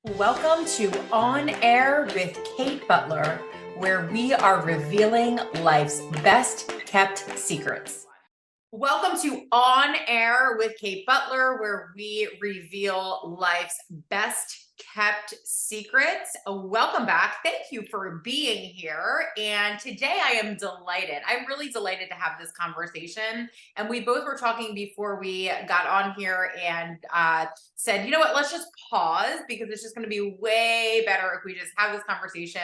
Welcome to On Air with Kate Butler, where we are revealing life's best kept secrets. Welcome to On Air with Kate Butler, where we reveal life's best kept secrets. Welcome back. Thank you for being here. And today I am delighted. I'm really delighted to have this conversation. And we both were talking before we got on here and said, you know what, let's just pause because it's just going to be way better if we just have this conversation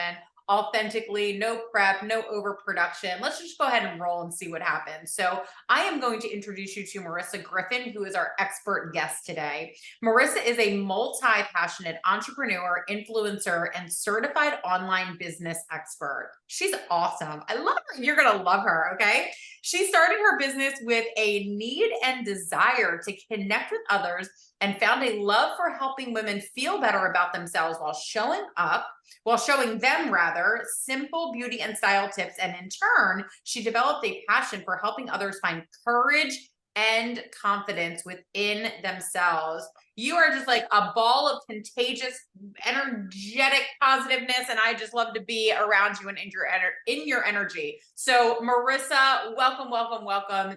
authentically, no prep, no overproduction. Let's just go ahead and roll and see what happens. So I am going to introduce you to Marisa Griffin, who is our expert guest today. Marisa is a multi-passionate entrepreneur, influencer, and certified online business expert. She's awesome. I love her. You're going to love her, okay? She started her business with a need and desire to connect with others and found a love for helping women feel better about themselves while showing them rather simple beauty and style tips. And in turn, she developed a passion for helping others find courage and confidence within themselves. You are just like a ball of contagious, energetic positiveness, and I just love to be around you and in your energy. So, Marisa, welcome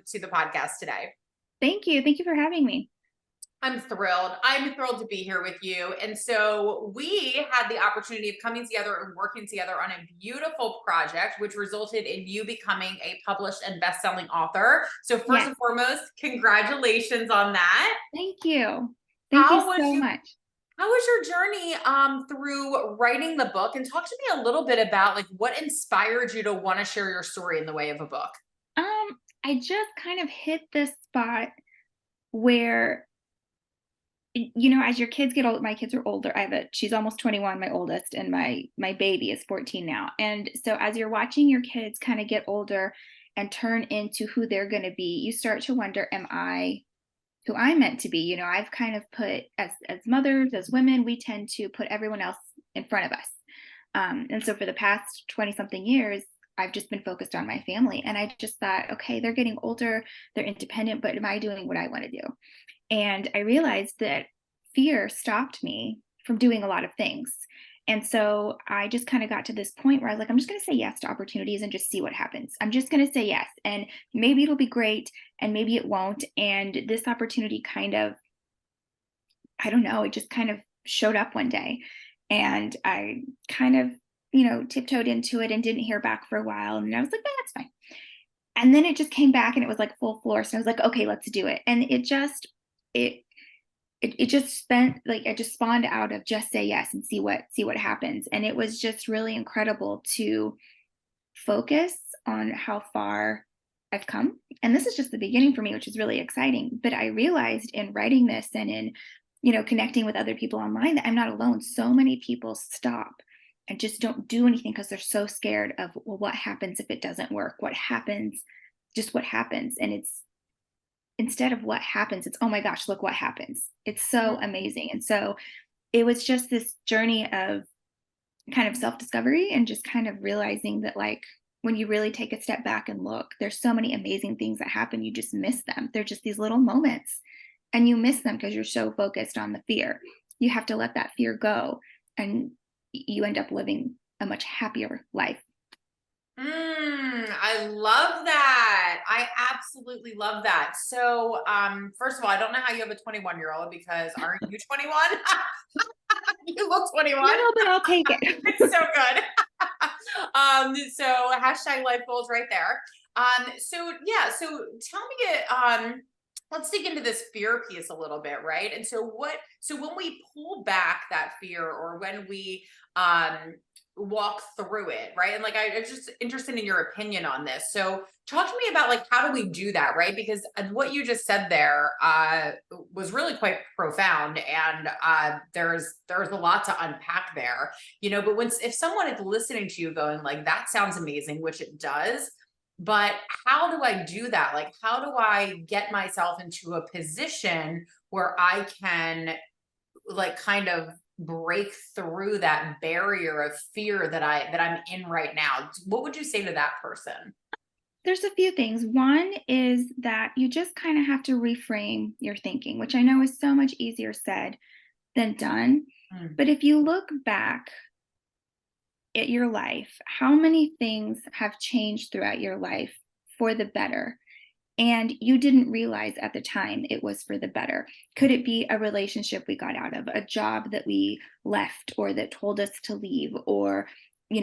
to the podcast today. Thank you. Thank you for having me. I'm thrilled. I'm thrilled to be here with you. And so we had the opportunity of coming together and working together on a beautiful project, which resulted in you becoming a published and best-selling author. So first Yes. and foremost, congratulations on that. Thank you. Thank you How was so you? much. How was your journey through writing the book? And talk to me a little bit about like what inspired you to want to share your story in the way of a book. I just kind of hit this spot where as your kids get old, my kids are older. She's almost 21, my oldest, and my baby is 14 now. And so as you're watching your kids kind of get older and turn into who they're going to be, you start to wonder, am I who I'm meant to be? I've kind of put as mothers, as women, we tend to put everyone else in front of us. And so for the past 20 something years, I've just been focused on my family. And I just thought, okay, they're getting older, they're independent, but am I doing what I want to do? And I realized that fear stopped me from doing a lot of things. And so I just kind of got to this point where I was like, I'm just going to say yes to opportunities and just see what happens. I'm just going to say yes. And maybe it'll be great and maybe it won't. And this opportunity kind of, I don't know, it just kind of showed up one day. And I kind of, tiptoed into it and didn't hear back for a while. And I was like, "Eh, that's fine." And then it just came back and it was like full force. And I was like, okay, let's do it. And it it just spent like I just spawned out of just say yes and see what happens. And it was just really incredible to focus on how far I've come. And this is just the beginning for me, which is really exciting. But I realized in writing this and in, connecting with other people online that I'm not alone. So many people stop and just don't do anything because they're so scared of, well, what happens if it doesn't work? What happens? Just what happens? And it's instead of what happens, it's, oh my gosh, look what happens. It's so amazing. And so it was just this journey of kind of self-discovery and just kind of realizing that, like, when you really take a step back and look, there's so many amazing things that happen. You just miss them. They're just these little moments and you miss them because you're so focused on the fear. You have to let that fear go and you end up living a much happier life. I love that. I absolutely love that. So, first of all, I don't know how you have a 21-year-old because aren't you 21? You look 21. No, but I'll take it. It's so good. So hashtag life goals right there. So yeah, so tell me, let's dig into this fear piece a little bit, right? And so when we pull back that fear or when we walk through it, right? And like I'm just interested in your opinion on this. So talk to me about like how do we do that, right? Because what you just said there was really quite profound, and there's a lot to unpack there, But if someone is listening to you going like that sounds amazing, which it does, but how do I do that? Like, how do I get myself into a position where I can like kind of break through that barrier of fear that I'm in right now? What would you say to that person? There's a few things. One is that you just kind of have to reframe your thinking, which I know is so much easier said than done. Mm. But if you look back at your life, how many things have changed throughout your life for the better? And you didn't realize at the time it was for the better. Could it be a relationship we got out of, a job that we left or that told us to leave, or we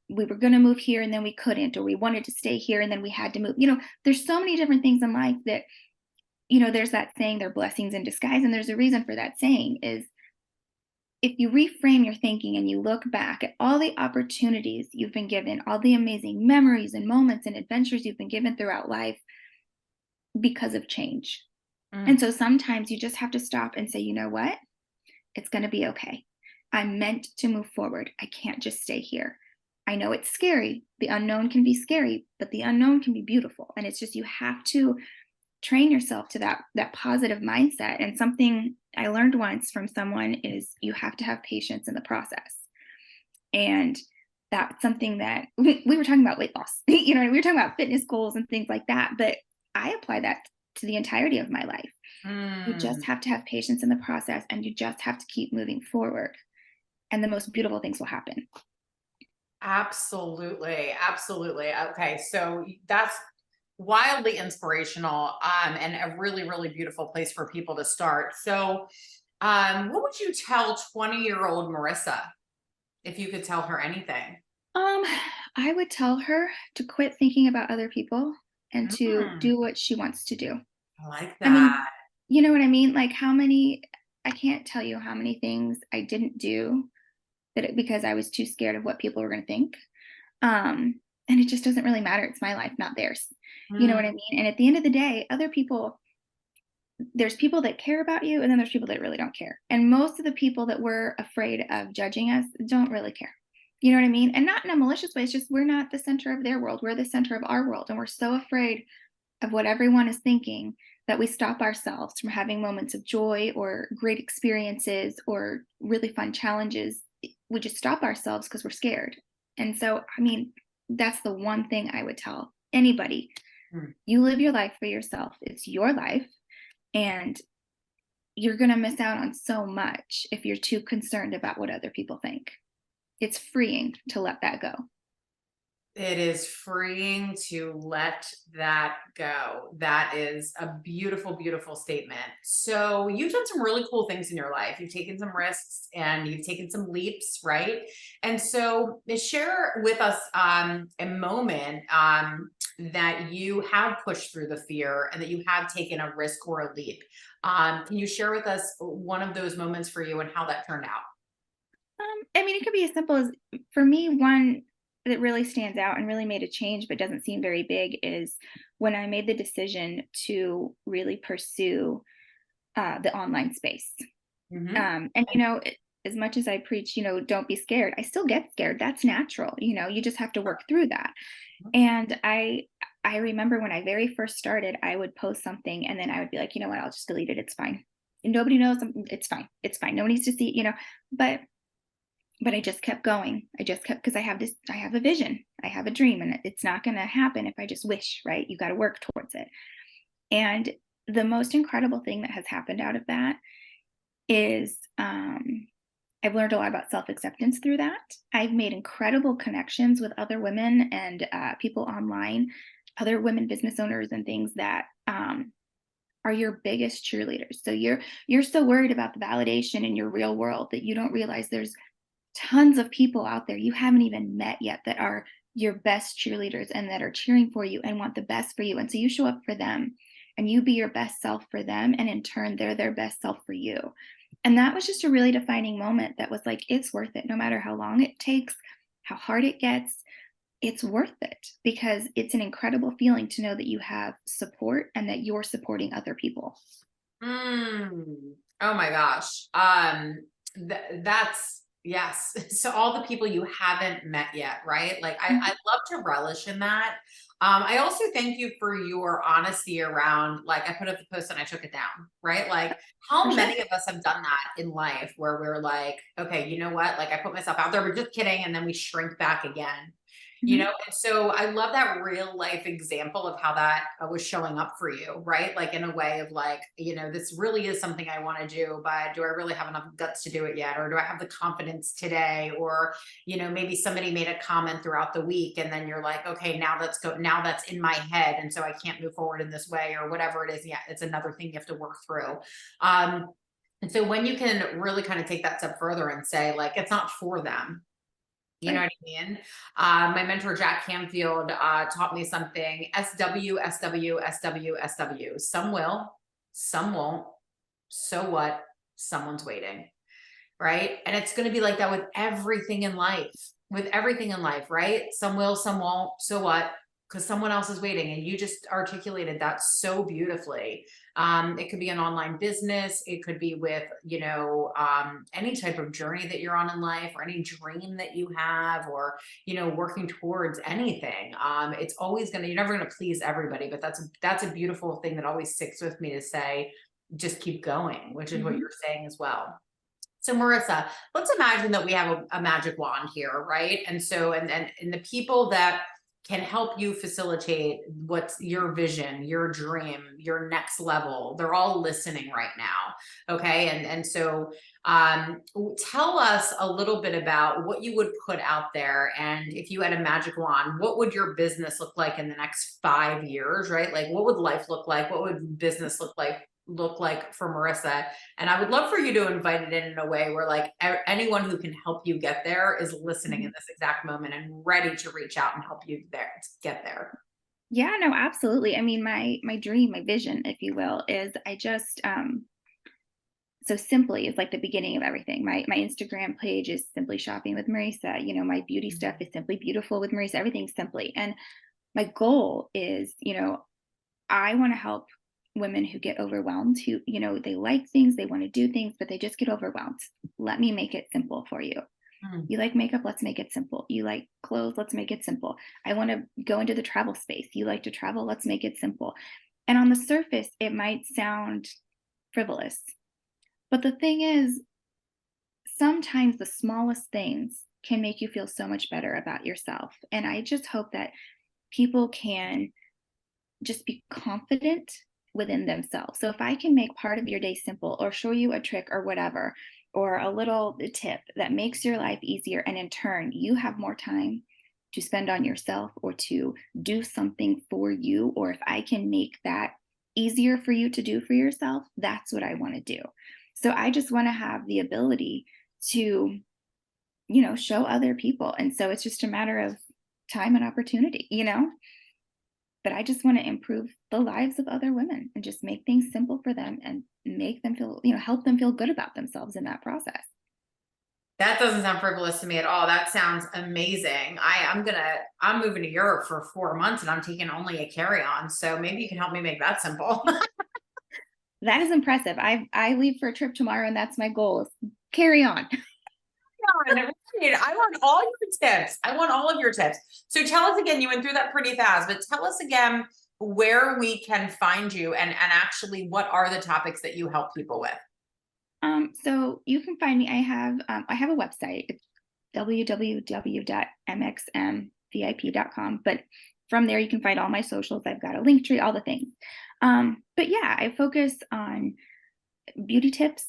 were going to move here and then we couldn't, or we wanted to stay here and then we had to move. There's so many different things in life that, there's that saying, they're blessings in disguise. And there's a reason for that saying is, if you reframe your thinking and you look back at all the opportunities you've been given, all the amazing memories and moments and adventures you've been given throughout life because of change. And Mm. so sometimes you just have to stop and say, you know what? It's going to be okay. I'm meant to move forward. I can't just stay here. I know it's scary. The unknown can be scary, but the unknown can be beautiful. And it's just, you have to train yourself to that positive mindset. And something I learned once from someone is, you have to have patience in the process. And that's something that we were talking about weight loss. We were talking about fitness goals and things like that. But I apply that to the entirety of my life. You just Mm. have to have patience in the process, and you just have to keep moving forward. And the most beautiful things will happen. Absolutely. Absolutely. Okay. So that's wildly inspirational, and a really, really beautiful place for people to start. So, what would you tell 20-year-old Marissa if you could tell her anything? Um, I would tell her to quit thinking about other people and to Mm, do what she wants to do. I like I that. mean, you know what I mean? Like, I can't tell you how many things I didn't do because I was too scared of what people were going to think. And it just doesn't really matter. It's my life, not theirs. You know Mm. what I mean? And at the end of the day, there's people that care about you, and then there's people that really don't care. And most of the people that we're afraid of judging us don't really care. You know what I mean? And not in a malicious way. It's just, we're not the center of their world. We're the center of our world. And we're so afraid of what everyone is thinking that we stop ourselves from having moments of joy or great experiences or really fun challenges. We just stop ourselves because we're scared. And so, I mean, that's the one thing I would tell anybody. Mm. You live your life for yourself. It's your life. And you're going to miss out on so much if you're too concerned about what other people think. It's freeing to let that go. It is freeing to let that go. That is a beautiful, beautiful statement. So, you've done some really cool things in your life. You've taken some risks and you've taken some leaps, right? And so, share with us a moment that you have pushed through the fear and that you have taken a risk or a leap. Can you share with us one of those moments for you and how that turned out? I mean, it could be as simple as, for me, one that really stands out and really made a change but doesn't seem very big is when I made the decision to really pursue the online space. Hmm. And, as much as I preach, don't be scared, I still get scared. That's natural. You just have to work through that. And I remember when I very first started, I would post something and then I would be like, you know what, I'll just delete it. It's fine. And nobody knows. It's fine. It's fine. No one needs to see, but I just kept going. I just kept, because I have a vision, I have a dream, and it's not going to happen if I just wish, right? You got to work towards it. And the most incredible thing that has happened out of that is, I've learned a lot about self acceptance through that. I've made incredible connections with other women and people online, other women business owners, and things that are your biggest cheerleaders. So you're so worried about the validation in your real world that you don't realize there's tons of people out there you haven't even met yet that are your best cheerleaders and that are cheering for you and want the best for you. And so you show up for them and you be your best self for them. And in turn, they're their best self for you. And that was just a really defining moment that was like, it's worth it. No matter how long it takes, how hard it gets, it's worth it, because it's an incredible feeling to know that you have support and that you're supporting other people. Mm. Oh my gosh. That's yes. So all the people you haven't met yet, right? Like I Mhm. love to relish in that. I also thank you for your honesty around, like, I put up the post and I took it down, right? Like, For how sure. many of us have done that in life where we're like, okay, you know what? Like, I put myself out there, we're just kidding, and then we shrink back again. Mhm. And so I love that real life example of how that was showing up for you, right? Like in a way of like, this really is something I want to do, but do I really have enough guts to do it yet? Or do I have the confidence today? Or, maybe somebody made a comment throughout the week and then you're like, okay, now let's go. Now that's in my head. And so I can't move forward in this way or whatever it is. Yeah, it's another thing you have to work through. And so when you can really kind of take that step further and say, like, it's not for them, you know Right. what I mean? My mentor, Jack Canfield, taught me something: SW, SW, SW, SW. Some will, some won't. So what? Someone's waiting, right? And it's going to be like that with everything in life, right? Some will, some won't. So what? Because someone else is waiting. And you just articulated that so beautifully. It could be an online business. It could be with, any type of journey that you're on in life or any dream that you have or, working towards anything. It's always going to, you're never going to please everybody, but that's a beautiful thing that always sticks with me to say, just keep going, which is what Mhm. you're saying as well. So Marissa, let's imagine that we have a magic wand here, right? And so, and the people that can help you facilitate what's your vision, your dream, your next level, they're all listening right now. Okay. And so tell us a little bit about what you would put out there. And if you had a magic wand, what would your business look like in the next 5 years, right? Like what would life look like? What would business look like for Marissa? And I would love for you to invite it in a way where like anyone who can help you get there is listening in Mhm. this exact moment and ready to reach out and help you there to get there. Yeah, no, absolutely. I mean, my dream, my vision, if you will, is I just so simply is like the beginning of everything. My Instagram page is simply shopping with Marisa. My beauty stuff Mhm. is simply beautiful with Marisa. Everything's simply. And my goal is, I want to help women who get overwhelmed, who, they like things, they want to do things, but they just get overwhelmed. Let me make it simple for you. Mm. You like makeup? Let's make it simple. You like clothes? Let's make it simple. I want to go into the travel space. You like to travel? Let's make it simple. And on the surface, it might sound frivolous. But the thing is, sometimes the smallest things can make you feel so much better about yourself. And I just hope that people can just be confident within themselves. So if I can make part of your day simple or show you a trick or whatever, or a little tip that makes your life easier, and in turn, you have more time to spend on yourself or to do something for you, or if I can make that easier for you to do for yourself, that's what I want to do. So I just want to have the ability to, show other people. And so it's just a matter of time and opportunity. But I just want to improve the lives of other women and just make things simple for them and make them feel, help them feel good about themselves in that process. That doesn't sound frivolous to me at all. That sounds amazing. I'm moving to Europe for 4 months and I'm taking only a carry-on. So maybe you can help me make that simple. That is impressive. I leave for a trip tomorrow and that's my goal. Is carry on. I want all your tips. I want all of your tips. So tell us again, you went through that pretty fast, but tell us again where we can find you and actually what are the topics that you help people with? So you can find me. I have a website. It's www.mxmvip.com. But from there you can find all my socials. I've got a link tree, all the things. But yeah, I focus on beauty tips,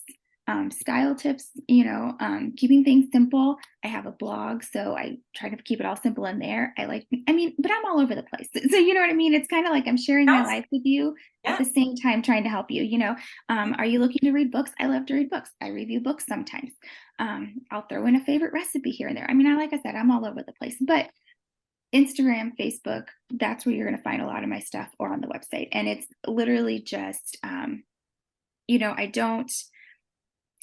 style tips, keeping things simple. I have a blog, so I try to keep it all simple in there. But I'm all over the place. So you know what I mean? It's kind of like I'm sharing my Yes. life with you at Yeah. the same time trying to help you. Are you looking to read books? I love to read books. I review books sometimes. I'll throw in a favorite recipe here and there. Like I said, I'm all over the place. But Instagram, Facebook, that's where you're going to find a lot of my stuff or on the website. And it's literally just,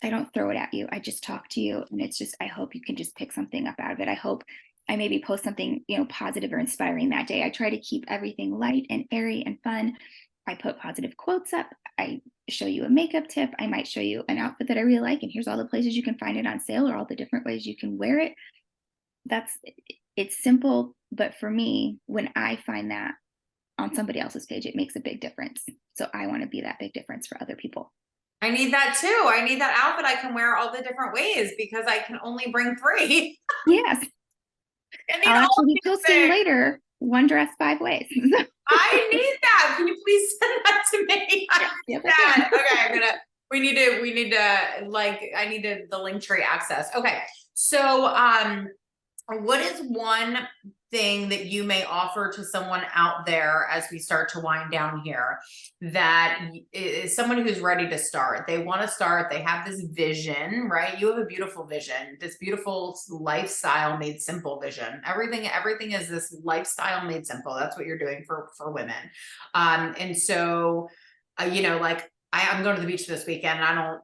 I don't throw it at you. I just talk to you. And it's just, I hope you can just pick something up out of it. I hope I maybe post something, positive or inspiring that day. I try to keep everything light and airy and fun. I put positive quotes up. I show you a makeup tip. I might show you an outfit that I really like. And here's all the places you can find it on sale or all the different ways you can wear it. It's simple. But for me, when I find that on somebody else's page, it makes a big difference. So I want to be that big difference for other people. I need that too. I need that outfit I can wear all the different ways because I can only bring three. Yes. I need I'll all actually be these posting things. later, one dress 5 ways. I need that. Can you please send that to me? I need Yes, I that. can. Okay, we need to like, I need to, the link tree access. Okay. So, what is one thing that you may offer to someone out there as we start to wind down here that is someone who's ready to start? They want to start, they have this vision, right? You have a beautiful vision, this beautiful lifestyle made simple vision. Everything is this lifestyle made simple. That's what you're doing for women. And so, like I'm going to the beach this weekend and I don't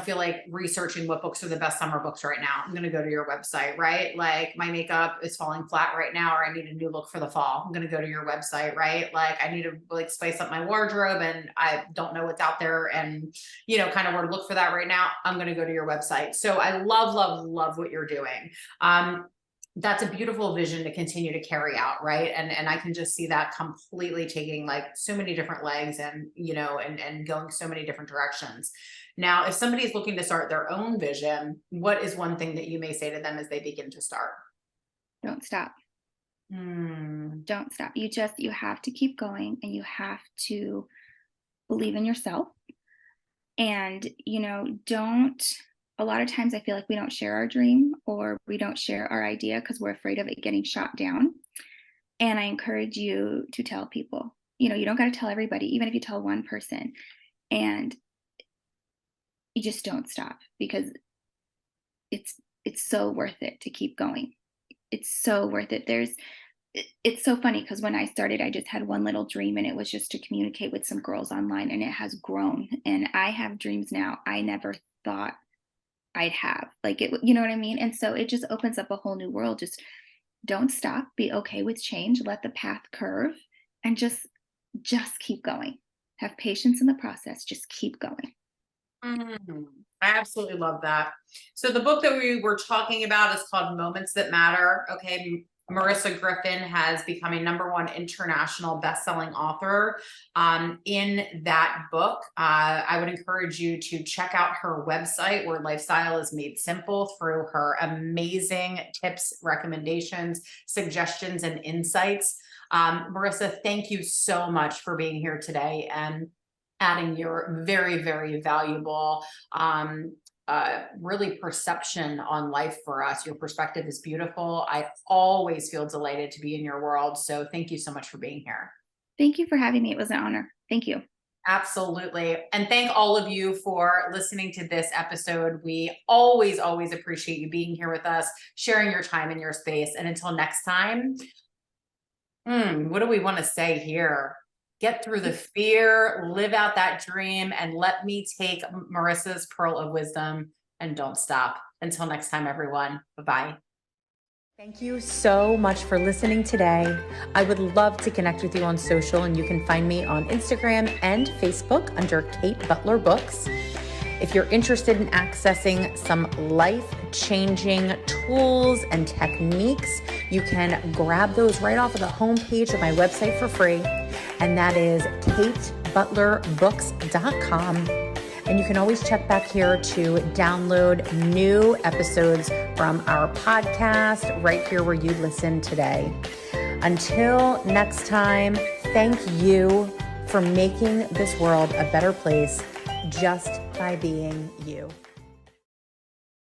feel like researching what books are the best summer books right now. I'm going to go to your website, right? Like my makeup is falling flat right now, or I need a new look for the fall. I'm going to go to your website, right? Like I need to like spice up my wardrobe and I don't know what's out there and, kind of where to look for that right now. I'm going to go to your website. So I love, love, love what you're doing. That's a beautiful vision to continue to carry out, right? And I can just see that completely taking like so many different legs and and going so many different directions. Now, if somebody's looking to start their own vision, what is one thing that you may say to them as they begin to start? Don't stop. Hmm. Don't stop. You have to keep going, and you have to believe in yourself. And, a lot of times I feel like we don't share our dream or we don't share our idea because we're afraid of it getting shot down. And I encourage you to tell people. You don't got to tell everybody, even if you tell one person. And you just don't stop, because it's so worth it to keep going. It's so worth it. It's so funny because when I started, I just had one little dream, and it was just to communicate with some girls online, and it has grown. And I have dreams now I never thought I'd have. Like it, you know what I mean? And so it just opens up a whole new world. Just don't stop. Be okay with change. Let the path curve, and just keep going. Have patience in the process. Just keep going. Mhm. I absolutely love that. So the book that we were talking about is called Moments That Matter. Okay. Marisa Griffin has become a #1 international best-selling author. In that book, I would encourage you to check out her website where lifestyle is made simple through her amazing tips, recommendations, suggestions, and insights. Marisa, thank you so much for being here today and adding your very, very valuable really perception on life for us. Your perspective is beautiful. I always feel delighted to be in your world. So thank you so much for being here. Thank you for having me. It was an honor. Thank you. Absolutely. And thank all of you for listening to this episode. We always, always appreciate you being here with us, sharing your time and your space. And until next time, what do we want to say here? Get through the fear, live out that dream, and let me take Marissa's pearl of wisdom and don't stop. Until next time, everyone. Bye-bye. Thank you so much for listening today. I would love to connect with you on social, and you can find me on Instagram and Facebook under Kate Butler Books. If you're interested in accessing some life-changing tools and techniques, you can grab those right off of the homepage of my website for free, and that is katebutlerbooks.com. And you can always check back here to download new episodes from our podcast right here where you listen today. Until next time, thank you for making this world a better place just by being you.